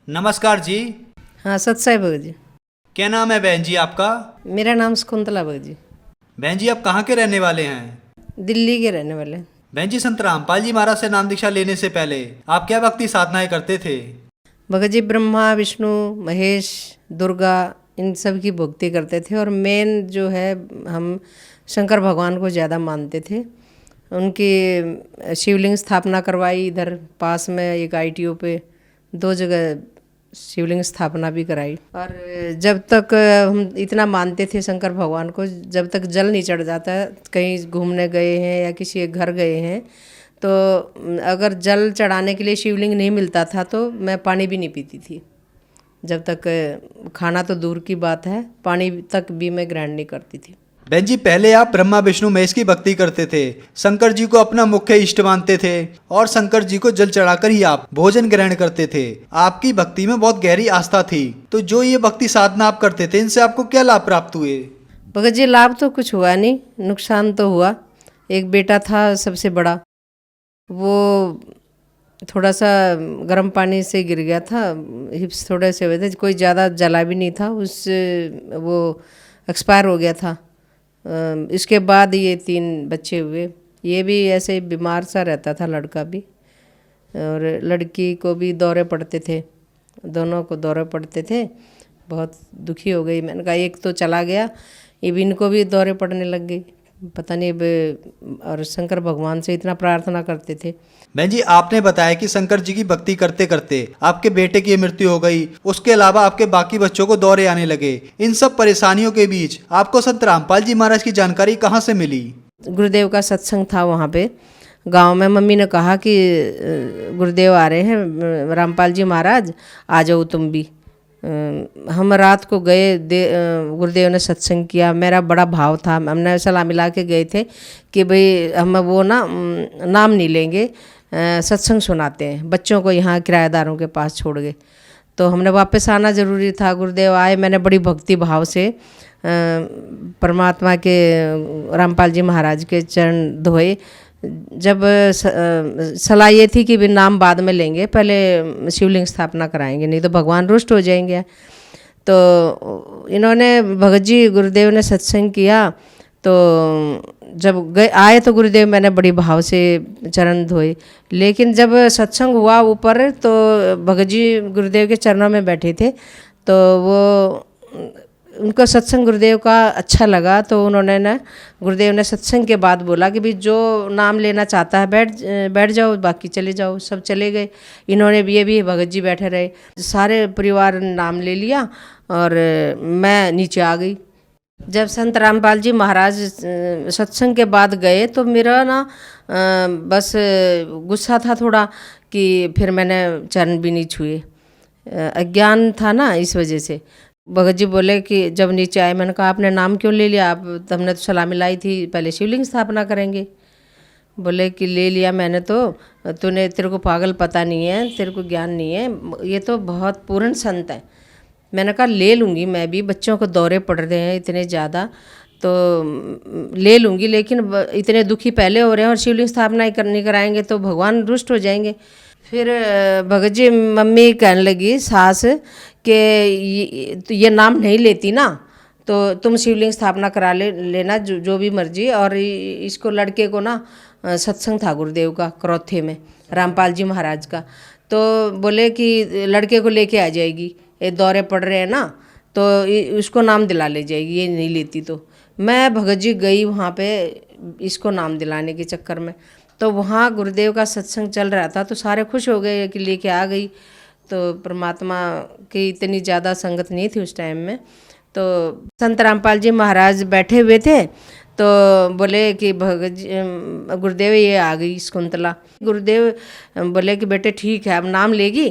नमस्कार जी। हाँ, सत्साई भगत जी। क्या नाम है बहन जी आपका? मेरा नाम शकुंतला भगत जी। बहन जी आप कहाँ के रहने वाले हैं? दिल्ली के रहने वाले हैं। बहन जी संत रामपाल जी महाराज से नाम दीक्षा लेने से पहले आप क्या भक्ति साधनाएं करते थे? भगत जी ब्रह्मा विष्णु महेश दुर्गा इन सब की भक्ति करते थे और मेन जो है हम शंकर भगवान को ज़्यादा मानते थे। उनकी शिवलिंग स्थापना करवाई इधर पास में एक आईटीओ पे 2 जगह शिवलिंग स्थापना भी कराई। और जब तक हम इतना मानते थे शंकर भगवान को, जब तक जल नहीं चढ़ जाता, कहीं घूमने गए हैं या किसी के घर गए हैं तो अगर जल चढ़ाने के लिए शिवलिंग नहीं मिलता था तो मैं पानी भी नहीं पीती थी। जब तक खाना तो दूर की बात है, पानी तक भी मैं ग्रहण नहीं करती थी। बहन जी पहले आप ब्रह्मा विष्णु महेश की भक्ति करते थे, शंकर जी को अपना मुख्य इष्ट मानते थे और शंकर जी को जल चढ़ाकर ही आप भोजन ग्रहण करते थे। आपकी भक्ति में बहुत गहरी आस्था थी। तो जो ये भक्ति साधना आप करते थे इनसे आपको क्या लाभ प्राप्त हुए? भगत जी लाभ तो कुछ हुआ नहीं, नुकसान तो हुआ। एक बेटा था सबसे बड़ा, वो थोड़ा सा गर्म पानी से गिर गया था, हिप्स थोड़े से हुए थे, कोई ज़्यादा जला भी नहीं था, उससे वो एक्सपायर हो गया था। इसके बाद ये 3 बच्चे हुए। ये भी ऐसे बीमार सा रहता था, लड़का भी और लड़की को भी दौरे पड़ते थे, दोनों को दौरे पड़ते थे। बहुत दुखी हो गई। मैंने कहा एक तो चला गया, अब इनको भी दौरे पड़ने लग गई, पता नहीं अब। और शंकर भगवान से इतना प्रार्थना करते थे। बहन जी आपने बताया कि शंकर जी की भक्ति करते करते आपके बेटे की मृत्यु हो गई, उसके अलावा आपके बाकी बच्चों को दौरे आने लगे। इन सब परेशानियों के बीच आपको संत रामपाल जी महाराज की जानकारी कहाँ से मिली? गुरुदेव का सत्संग था वहाँ पे गांव में। मम्मी ने कहा कि गुरुदेव आ रहे हैं, रामपाल जी महाराज आ जाओ तुम भी। हम रात को गए, गुरुदेव ने सत्संग किया। मेरा बड़ा भाव था, हमने सलाह मिला के गए थे कि भाई हम वो नाम नहीं लेंगे, सत्संग सुनाते हैं बच्चों को, यहाँ किराएदारों के पास छोड़ गए। तो हमने वापस आना ज़रूरी था। गुरुदेव आए, मैंने बड़ी भक्ति भाव से परमात्मा के रामपाल जी महाराज के चरण धोए। जब सलाह ये थी कि भी नाम बाद में लेंगे, पहले शिवलिंग स्थापना कराएंगे, नहीं तो भगवान रुष्ट हो जाएंगे। तो इन्होंने भगत जी गुरुदेव ने सत्संग किया। तो जब आए तो गुरुदेव मैंने बड़ी भाव से चरण धोए। लेकिन जब सत्संग हुआ ऊपर तो भगत जी गुरुदेव के चरणों में बैठे थे, तो वो उनको सत्संग गुरुदेव का अच्छा लगा। तो उन्होंने गुरुदेव ने सत्संग के बाद बोला कि भाई जो नाम लेना चाहता है बैठ जाओ, बाकी चले जाओ। सब चले गए। इन्होंने भी, ये भी भगत जी बैठे रहे। सारे परिवार ने नाम ले लिया और मैं नीचे आ गई। जब संत रामपाल जी महाराज सत्संग के बाद गए तो मेरा बस गुस्सा था थोड़ा कि फिर मैंने चरण भी नहीं छुए। अज्ञान था ना, इस वजह से। भगत जी बोले कि जब नीचे आए, मैंने कहा आपने नाम क्यों ले लिया? आप हमने तो सलाह मिलाई थी पहले शिवलिंग स्थापना करेंगे। बोले कि ले लिया मैंने तो, तेरे को पागल पता नहीं है, तेरे को ज्ञान नहीं है, ये तो बहुत पूर्ण संत है। मैंने कहा ले लूँगी, मैं भी बच्चों को दौरे पड़ रहे हैं इतने ज़्यादा, तो ले लूँगी, लेकिन इतने दुखी पहले हो रहे हैं और शिवलिंग स्थापना ही नहीं कराएंगे तो भगवान रुष्ट हो जाएंगे। फिर भगत जी मम्मी कहने लगी, सास, कि ये नाम नहीं लेती ना तो तुम शिवलिंग स्थापना करा लेना, जो भी मर्जी। और इसको लड़के को सत्संग था गुरुदेव का करौथे में, रामपाल जी महाराज का। तो बोले कि लड़के को लेके आ जाएगी, ये दौरे पड़ रहे हैं ना, तो उसको नाम दिला ले जाएगी, ये नहीं लेती। तो मैं भगत जी गई वहाँ पे इसको नाम दिलाने के चक्कर में। तो वहाँ गुरुदेव का सत्संग चल रहा था तो सारे खुश हो गए कि लेके आ गई। तो परमात्मा की इतनी ज़्यादा संगत नहीं थी उस टाइम में। तो संत रामपाल जी महाराज बैठे हुए थे तो बोले कि भगत जी गुरुदेव ये आ गई शकुंतला। गुरुदेव बोले कि बेटे ठीक है, अब नाम लेगी?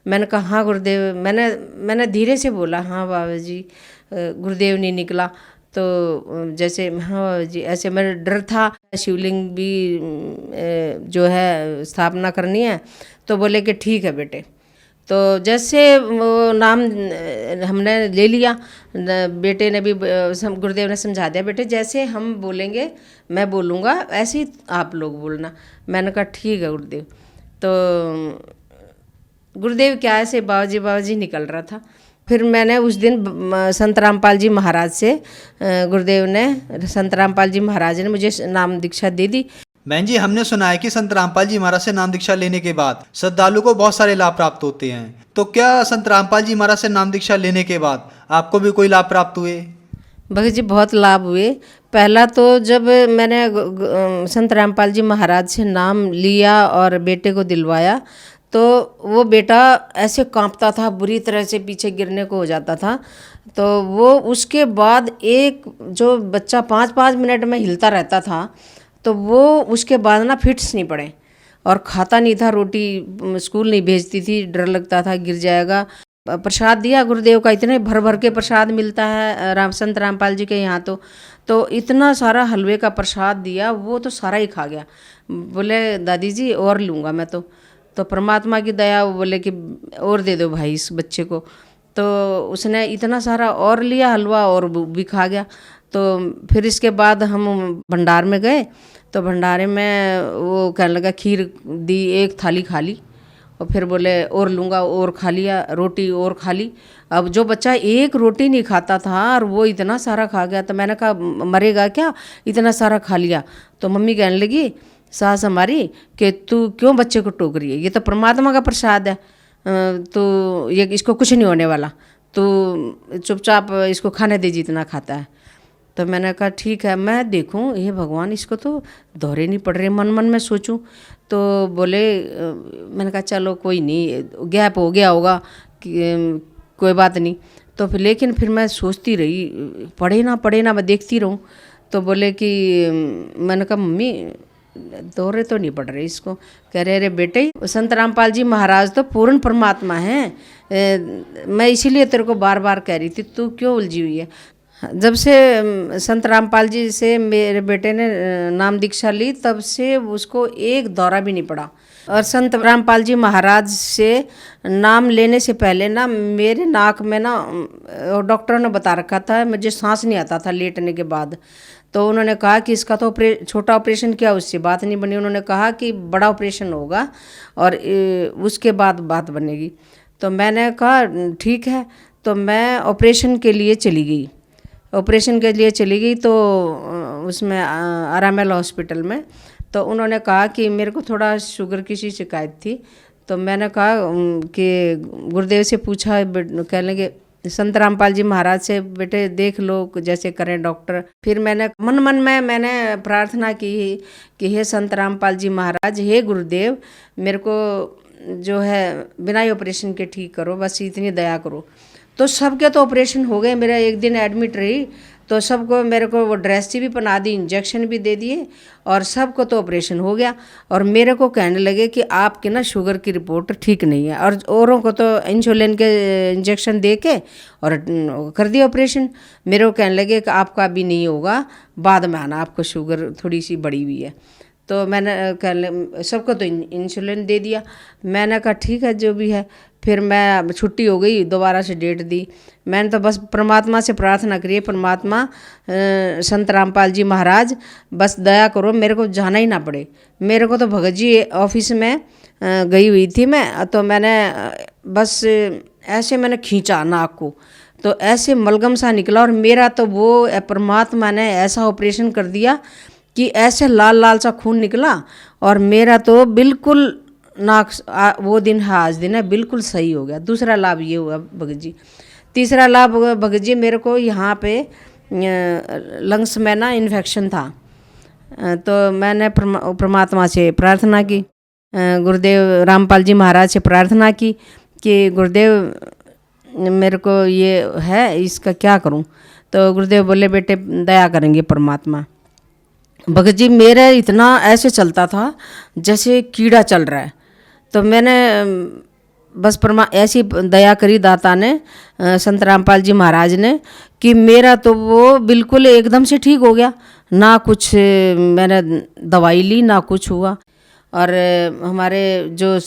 मैंने कहा हाँ गुरुदेव। मैंने धीरे से बोला हाँ बाबा जी। गुरुदेव नहीं निकला। तो जैसे हाँ बाबा जी, ऐसे मेरा डर था, शिवलिंग भी जो है स्थापना करनी है। तो बोले कि ठीक है बेटे। तो जैसे वो नाम हमने ले लिया, बेटे ने भी, गुरुदेव ने समझा दिया, बेटे जैसे हम बोलेंगे मैं बोलूँगा ऐसे ही आप लोग बोलना। मैंने कहा ठीक है गुरुदेव। तो गुरुदेव क्या ऐसे बाबाजी बाबाजी निकल रहा था। फिर मैंने उस दिन संत रामपाल जी महाराज से गुरुदेव ने, संत रामपाल जी महाराज ने मुझे नाम दीक्षा दे दी। बहन जी, हमने सुना है कि संत रामपाल जी महाराज से नाम दीक्षा लेने के बाद श्रद्धालु को बहुत सारे लाभ प्राप्त होते हैं। तो क्या संत रामपाल जी महाराज से नाम दीक्षा लेने के बाद आपको भी कोई लाभ प्राप्त हुए? भगत जी बहुत लाभ हुए। पहला तो जब मैंने संत रामपाल जी महाराज से नाम लिया और बेटे को दिलवाया, तो वो बेटा ऐसे कांपता था, बुरी तरह से पीछे गिरने को हो जाता था। तो वो उसके बाद एक जो बच्चा 5-5 मिनट में हिलता रहता था, तो वो उसके बाद ना फिट्स नहीं पड़े और खाता नहीं था, रोटी स्कूल नहीं भेजती थी, डर लगता था गिर जाएगा। प्रसाद दिया गुरुदेव का, इतने भर भर के प्रसाद मिलता है संत रामपाल जी के यहाँ। तो इतना सारा हलवे का प्रसाद दिया, वो तो सारा ही खा गया। बोले दादी जी और लूँगा मैं। तो परमात्मा की दया, वो बोले कि और दे दो भाई इस बच्चे को। तो उसने इतना सारा और लिया हलवा और भी खा गया। तो फिर इसके बाद हम भंडार में गए, तो भंडारे में वो कहने लगा, खीर दी, एक थाली खा ली और फिर बोले और लूँगा, और खा लिया, रोटी और खा ली। अब जो बच्चा एक रोटी नहीं खाता था और वो इतना सारा खा गया, तो मैंने कहा मरेगा क्या, इतना सारा खा लिया। तो मम्मी कहने लगी सास हमारी कि तू क्यों बच्चे को टोक रही है, ये तो परमात्मा का प्रसाद है, तो ये इसको कुछ नहीं होने वाला, तो चुपचाप इसको खाने दे जितना खाता है। तो मैंने कहा ठीक है, मैं देखूं, ये भगवान इसको तो दौरे नहीं पड़ रहे, मन मन में सोचूं। तो बोले, मैंने कहा चलो कोई नहीं, गैप हो गया होगा कि कोई बात नहीं। तो फिर लेकिन फिर मैं सोचती रही, पढ़े ना मैं देखती रहूं। तो बोले कि मैंने कहा मम्मी दौरे तो नहीं पड़ रहे इसको। कह रहे अरे बेटे, संत रामपाल जी महाराज तो पूर्ण परमात्मा हैं, मैं इसीलिए तेरे को बार बार कह रही थी, तू क्यों उलझी हुई है। जब से संत रामपाल जी से मेरे बेटे ने नाम दीक्षा ली, तब से उसको एक दौरा भी नहीं पड़ा। और संत रामपाल जी महाराज से नाम लेने से पहले ना मेरे नाक में ना डॉक्टरों ने बता रखा था, मुझे सांस नहीं आता था लेटने के बाद। तो उन्होंने कहा कि इसका तो छोटा ऑपरेशन किया, उससे बात नहीं बनी। उन्होंने कहा कि बड़ा ऑपरेशन होगा और उसके बाद बात बनेगी। तो मैंने कहा ठीक है। तो मैं ऑपरेशन के लिए चली गई। तो उसमें RML हॉस्पिटल में, तो उन्होंने कहा कि मेरे को थोड़ा शुगर की सी शिकायत थी। तो मैंने कहा कि गुरुदेव से पूछा, कहने लगे संत रामपाल जी महाराज से, बेटे देख लो जैसे करें डॉक्टर। फिर मैंने मन में मैंने प्रार्थना की कि हे संत रामपाल जी महाराज, हे गुरुदेव, मेरे को जो है बिना ही ऑपरेशन के ठीक करो, बस इतनी दया करो। तो सबके तो ऑपरेशन हो गए। मेरा एक दिन एडमिट रही, तो सबको मेरे को वो ड्रेस भी पहना दी, इंजेक्शन भी दे दिए और सबको तो ऑपरेशन हो गया। और मेरे को कहने लगे कि आपकी ना शुगर की रिपोर्ट ठीक नहीं है, और औरों को तो इंसुलिन के इंजेक्शन दे के और कर दिया ऑपरेशन। मेरे को कहने लगे कि आपका अभी नहीं होगा, बाद में आना, आपको शुगर थोड़ी सी बढ़ी हुई है। तो मैंने सबको तो इंसुलिन दे दिया। मैंने कहा ठीक है जो भी है। फिर मैं छुट्टी हो गई, दोबारा से डेट दी। मैंने तो बस परमात्मा से प्रार्थना करी, परमात्मा संत रामपाल जी महाराज बस दया करो, मेरे को जाना ही ना पड़े। मेरे को तो भगत जी ऑफिस में गई हुई थी मैं, तो मैंने बस ऐसे मैंने खींचा नाक को, तो ऐसे मलगम सा निकला। और मेरा तो वो परमात्मा ने ऐसा ऑपरेशन कर दिया कि ऐसे लाल लाल सा खून निकला, और मेरा तो बिल्कुल नाक, वो दिन है आज दिन है, बिल्कुल सही हो गया। दूसरा लाभ ये हुआ भगत जी। तीसरा लाभ भगत जी, मेरे को यहाँ पे लंग्स में ना इन्फेक्शन था। तो मैंने परमात्मा से प्रार्थना की, गुरुदेव रामपाल जी महाराज से प्रार्थना की कि गुरुदेव मेरे को ये है, इसका क्या करूं। तो गुरुदेव बोले बेटे दया करेंगे परमात्मा। भगत जी मेरा इतना ऐसे चलता था जैसे कीड़ा चल रहा है। तो मैंने बस ऐसी दया करी दाता ने, संत रामपाल जी महाराज ने, कि मेरा तो वो बिल्कुल एकदम से ठीक हो गया। ना कुछ मैंने दवाई ली, ना कुछ हुआ। और हमारे जो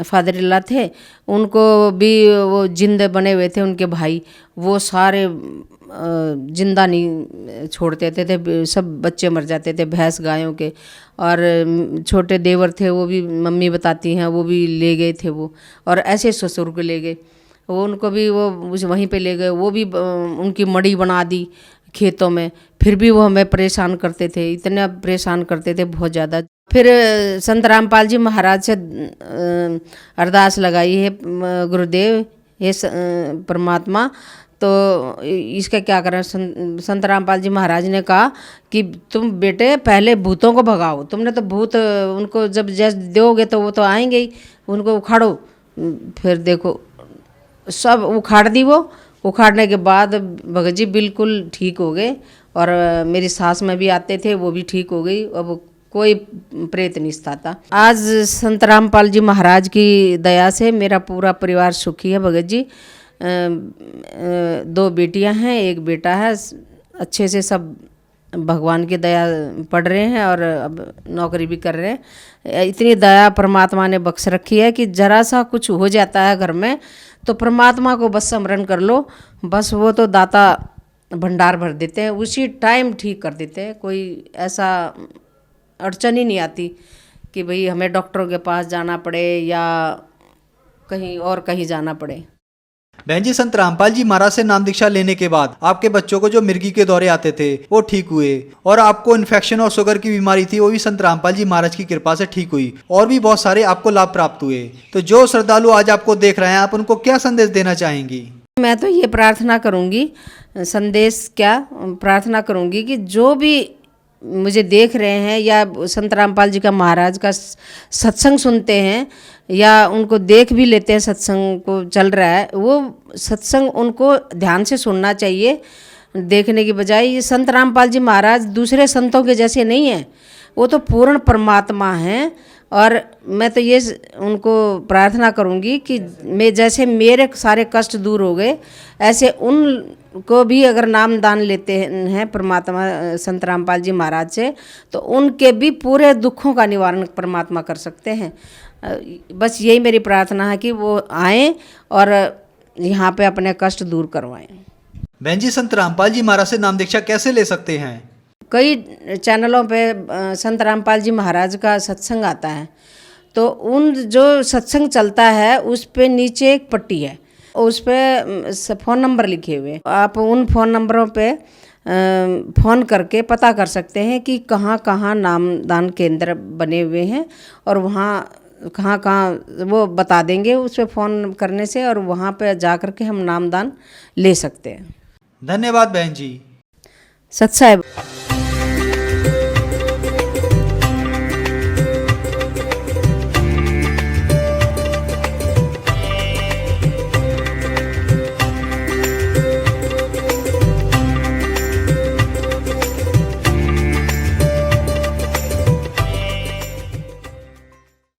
फादर इल्ला थे, उनको भी वो जिंद बने हुए थे, उनके भाई, वो सारे जिंदा नहीं छोड़ते थे, सब बच्चे मर जाते थे भैंस गायों के। और छोटे देवर थे, वो भी मम्मी बताती हैं, वो भी ले गए थे वो। और ऐसे ससुर को ले गए, वो उनको भी वो वहीं पे ले गए, वो भी उनकी मड़ी बना दी खेतों में। फिर भी वो हमें परेशान करते थे, इतना परेशान करते थे बहुत ज़्यादा। फिर संत रामपाल जी महाराज से अरदास लगाई है, गुरुदेव हे परमात्मा, तो इसका क्या करें। संत रामपाल जी महाराज ने कहा कि तुम बेटे पहले भूतों को भगाओ, तुमने तो भूत उनको जब जैसे दोगे तो वो तो आएंगे ही, उनको उखाड़ो। फिर देखो सब उखाड़ दी, वो उखाड़ने के बाद भगत जी बिल्कुल ठीक हो गए। और मेरी सास में भी आते थे, वो भी ठीक हो गई, अब कोई प्रेत नहीं सताता। आज संत रामपाल जी महाराज की दया से मेरा पूरा परिवार सुखी है भगत जी। 2 बेटियां हैं, 1 बेटा है। अच्छे से सब भगवान की दया पढ़ रहे हैं और अब नौकरी भी कर रहे हैं। इतनी दया परमात्मा ने बख्श रखी है कि जरा सा कुछ हो जाता है घर में तो परमात्मा को बस स्मरण कर लो, बस वो तो दाता भंडार भर देते हैं, उसी टाइम ठीक कर देते हैं। कोई ऐसा अड़चन ही नहीं आती कि भाई हमें डॉक्टरों के पास जाना पड़े या कहीं और कहीं जाना पड़े। बहन जी, संत रामपाल जी महाराज से नाम दीक्षा लेने के बाद आपके बच्चों को जो मिर्गी के दौरे आते थे वो ठीक हुए, और आपको इन्फेक्शन और शुगर की बीमारी थी वो भी संत रामपाल जी महाराज की कृपा से ठीक हुई, और भी बहुत सारे आपको लाभ प्राप्त हुए। तो जो श्रद्धालु आज आपको देख रहे हैं, आप उनको क्या संदेश देना चाहेंगी? मैं तो ये प्रार्थना करूंगी, संदेश क्या प्रार्थना करूंगी कि जो भी मुझे देख रहे हैं या संत रामपाल जी का महाराज का सत्संग सुनते हैं या उनको देख भी लेते हैं, सत्संग को चल रहा है, वो सत्संग उनको ध्यान से सुनना चाहिए देखने की बजाय। ये संत रामपाल जी महाराज दूसरे संतों के जैसे नहीं हैं, वो तो पूर्ण परमात्मा हैं। और मैं तो ये उनको प्रार्थना करूंगी कि मैं जैसे मेरे सारे कष्ट दूर हो गए, ऐसे उनको भी अगर नाम दान लेते हैं परमात्मा संत रामपाल जी महाराज से, तो उनके भी पूरे दुखों का निवारण परमात्मा कर सकते हैं। बस यही मेरी प्रार्थना है कि वो आएँ और यहाँ पे अपने कष्ट दूर करवाएं। बहन जी, संत रामपाल जी महाराज से नाम दीक्षा कैसे ले सकते हैं? कई चैनलों पे संत रामपाल जी महाराज का सत्संग आता है, तो उन जो सत्संग चलता है उस पे नीचे एक पट्टी है, उस पे फ़ोन नंबर लिखे हुए, आप उन फ़ोन नंबरों पे फ़ोन करके पता कर सकते हैं कि कहाँ कहाँ नामदान केंद्र बने हुए हैं, और वहाँ कहाँ कहाँ वो बता देंगे उस पर फ़ोन करने से, और वहाँ पे जा कर के हम नामदान ले सकते हैं। धन्यवाद बहन जी। सत साहिब।